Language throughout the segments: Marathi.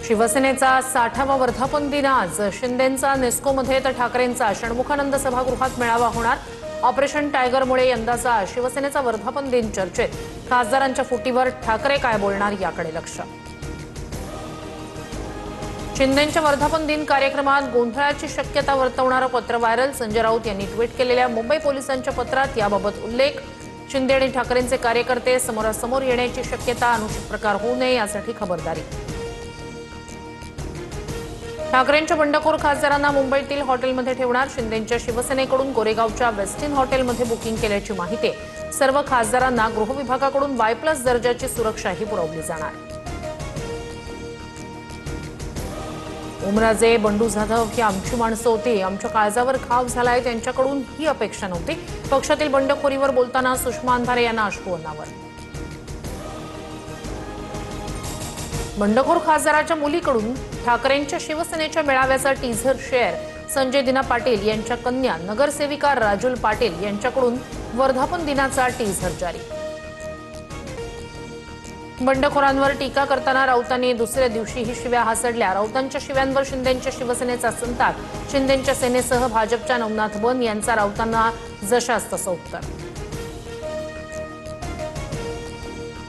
शिवसेनेचा 60वा वर्धापन दिन आज शिंदेंचा नेस्कोमध्ये तर ठाकरेंचा षण्मुखानंद सभागृहात मेळावा होणार। ऑपरेशन टायगरमुळे यंदाचा शिवसेनेचा वर्धापन दिन चर्चेत। खासदारांच्या फुटीवर ठाकरे काय बोलणार याकडे लक्ष। शिंदेंच्या वर्धापन दिन कार्यक्रमात गोंधळाची शक्यता वर्तवणारं पत्र व्हायरल। संजय राऊत यांनी ट्विट केलेल्या मुंबई पोलिसांच्या पत्रात याबाबत उल्लेख। शिंदे आणि ठाकरेंचे कार्यकर्ते समोरासमोर येण्याची शक्यता, अनुचित प्रकार होऊ नये यासाठी खबरदारी। ठाकरेंच्या बंडखोर खासदारांना मुंबईतील हॉटेलमध्ये ठेवणार। शिंदेंच्या शिवसेनेकडून गोरेगावच्या वेस्टिन हॉटेलमध्ये बुकिंग केल्याची माहिती। सर्व खासदारांना गृह विभागाकडून Y+ दर्जाची सुरक्षाही पुरवली जाणार। ओमराजे, बंडू जाधव ही आमची माणसं होती, आमच्या काळजावर घाव झालाय, त्यांच्याकडून ही अपेक्षा नव्हती। पक्षातील बंडखोरीवर बोलताना सुषमा अंधारे यांना अश्रू अनावर। बंडखोर खासदाराच्या मुलीकडून ठाकरेंच्या शिवसेनेच्या मेळाव्याचा टीझर शेअर। संजय दिना पाटील यांच्या कन्या नगरसेविका राजुल पाटील यांच्याकडून वर्धापन दिनाचा टीझर जारी। बंडखोरांवर टीका करताना राऊतांनी दुसऱ्या दिवशीही शिव्या हासडल्या। राऊतांच्या शिव्यांवर शिंदेंच्या शिवसेनेचा संताप। शिंदेंच्या सेनेसह भाजपच्या नवनाथ बन यांचा राऊतांना जशास तसं उत्तर।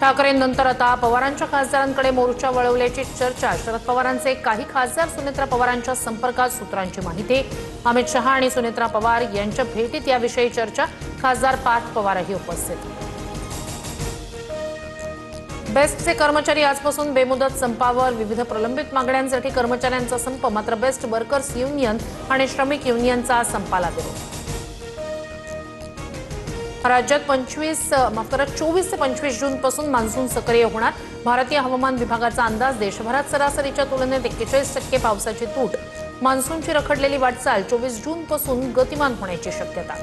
ठाकरेंनंतर आता पवारांच्या खासदारांकडे मोर्चा वळवल्याची चर्चा। शरद पवारांचे काही खासदार सुनेत्रा पवारांच्या संपर्कात, सूत्रांची माहिती। अमित शहा आणि सुनेत्रा पवार यांच्या भेटीत याविषयी चर्चा। खासदार पार्थ पवारही उपस्थित। बेस्टचे कर्मचारी आजपासून बेमुदत संपावर। विविध प्रलंबित मागण्यांसाठी कर्मचाऱ्यांचा संप। मात्र बेस्ट वर्कर्स युनियन आणि श्रमिक युनियनचा संपाला विरोध। राज्यात 24 ते 25 जून पासून मान्सून सक्रिय होणार। भारतीय हवामान विभागाचा अंदाज। देशभरात सरासरीच्या तुलनेत 41% पावसाची तूट। मान्सूनची रखडलेली वाटचाल 24 जून पासून गतिमान होण्याची शक्यता।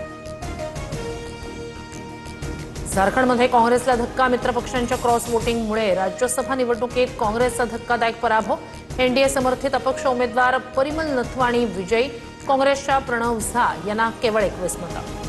झारखंडमध्ये काँग्रेसला धक्का। मित्रपक्षांच्या क्रॉस वोटिंगमुळे राज्यसभा निवडणुकीत काँग्रेसचा धक्कादायक पराभव। एनडीए समर्थित अपक्ष उमेदवार परिमल नथवाणी विजयी। काँग्रेसच्या प्रणव झा यांना केवळ 21 मतं।